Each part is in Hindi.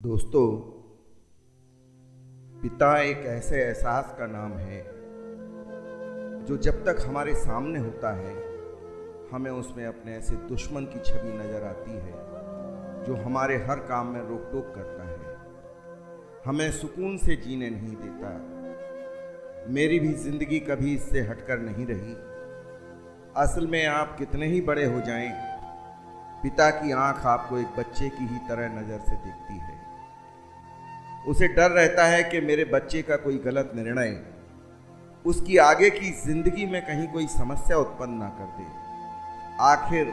दोस्तों, पिता एक ऐसे एहसास का नाम है जो जब तक हमारे सामने होता है हमें उसमें अपने ऐसे दुश्मन की छवि नज़र आती है जो हमारे हर काम में रोक टोक करता है, हमें सुकून से जीने नहीं देता। मेरी भी जिंदगी कभी इससे हटकर नहीं रही। असल में आप कितने ही बड़े हो जाएं, पिता की आंख आपको एक बच्चे की ही तरह नज़र से देखती है। उसे डर रहता है कि मेरे बच्चे का कोई गलत निर्णय उसकी आगे की जिंदगी में कहीं कोई समस्या उत्पन्न ना कर दे। आखिर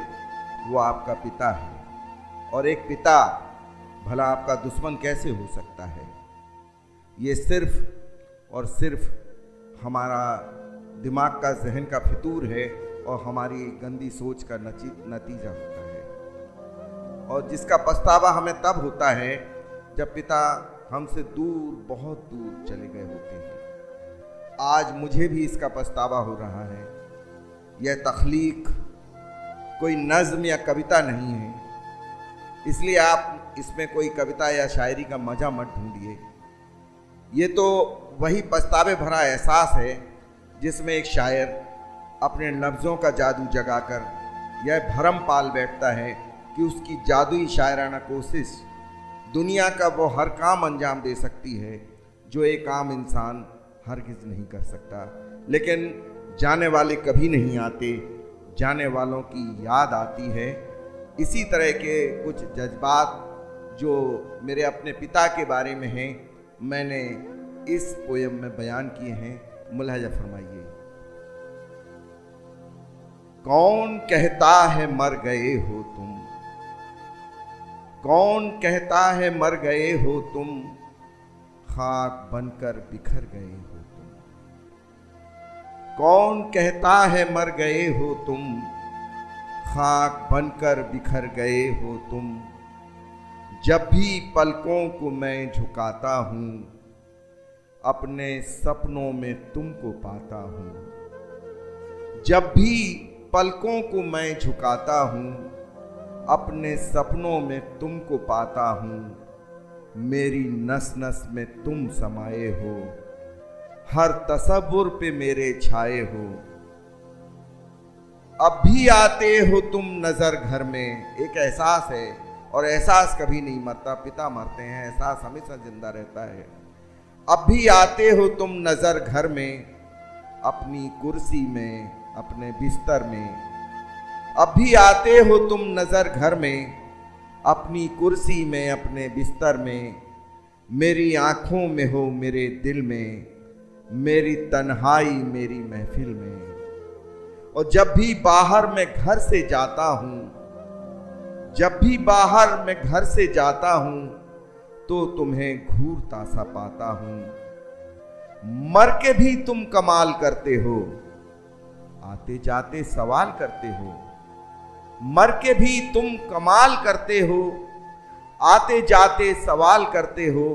वो आपका पिता है और एक पिता भला आपका दुश्मन कैसे हो सकता है? ये सिर्फ और सिर्फ हमारा दिमाग का, जहन का फितूर है और हमारी गंदी सोच का नतीजा होता है, और जिसका पछतावा हमें तब होता है जब पिता हमसे दूर, बहुत दूर चले गए होते हैं। आज मुझे भी इसका पछतावा हो रहा है। यह तख्लीक कोई नज़्म या कविता नहीं है, इसलिए आप इसमें कोई कविता या शायरी का मज़ा मत ढूंढिए। ये तो वही पछतावे भरा एहसास है जिसमें एक शायर अपने लफ्ज़ों का जादू जगाकर यह भरम पाल बैठता है कि उसकी जादुई शायराना कोशिश दुनिया का वो हर काम अंजाम दे सकती है जो एक आम इंसान हरगिज़ नहीं कर सकता। लेकिन जाने वाले कभी नहीं आते, जाने वालों की याद आती है। इसी तरह के कुछ जज्बात जो मेरे अपने पिता के बारे में हैं, मैंने इस पोयम में बयान किए हैं। मुलाहिजा फरमाइए। कौन कहता है मर गए हो तुम, कौन कहता है मर गए हो तुम, खाक बनकर बिखर गए हो तुम। कौन कहता है मर गए हो तुम, खाक बनकर बिखर गए हो तुम। जब भी पलकों को मैं झुकाता हूँ, अपने सपनों में तुमको पाता हूँ। जब भी पलकों को मैं झुकाता हूँ, अपने सपनों में तुमको पाता हूँ। मेरी नस नस में तुम समाये हो, हर तसव्वुर पे मेरे छाए हो। अब भी आते हो तुम नजर घर में। एक एहसास है और एहसास कभी नहीं मरता। पिता मरते हैं, एहसास हमेशा जिंदा रहता है। अब भी आते हो तुम नजर घर में, अपनी कुर्सी में, अपने बिस्तर में। अब भी आते हो तुम नजर घर में, अपनी कुर्सी में, अपने बिस्तर में। मेरी आंखों में हो, मेरे दिल में, मेरी तन्हाई मेरी महफिल में। और जब भी बाहर मैं घर से जाता हूँ, जब भी बाहर मैं घर से जाता हूँ, तो तुम्हें घूरता सा पाता हूँ। मर के भी तुम कमाल करते हो, आते जाते सवाल करते हो। मर के भी तुम कमाल करते हो, आते जाते सवाल करते हो।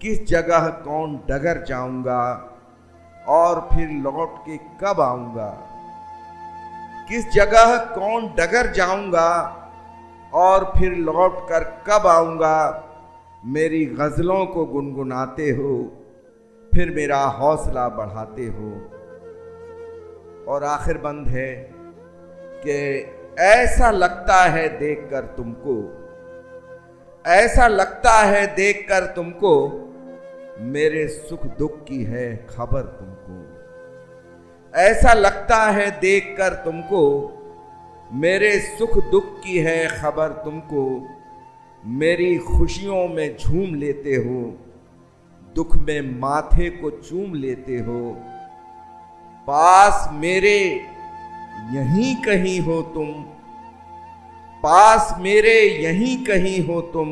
किस जगह कौन डगर जाऊंगा और फिर लौट के कब आऊंगा। किस जगह कौन डगर जाऊंगा और फिर लौट कर कब आऊंगा। मेरी गज़लों को गुनगुनाते हो, फिर मेरा हौसला बढ़ाते हो। और आखिर बंद है कि ऐसा लगता है देखकर तुमको, ऐसा लगता है देखकर तुमको, मेरे सुख दुख की है खबर तुमको। ऐसा लगता है देखकर तुमको, मेरे सुख दुख की है खबर तुमको। मेरी खुशियों में झूम लेते हो, दुख में माथे को चूम लेते हो। पास मेरे यहीं कहीं हो तुम, पास मेरे यहीं कहीं हो तुम।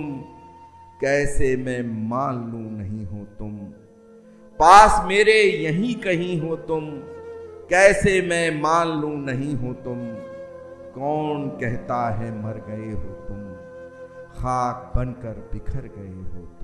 कैसे मैं मान लूं नहीं हो तुम। पास मेरे यहीं कहीं हो तुम, कैसे मैं मान लूं नहीं हो तुम। कौन कहता है मर गए हो तुम, खाक बनकर बिखर गए हो तुम।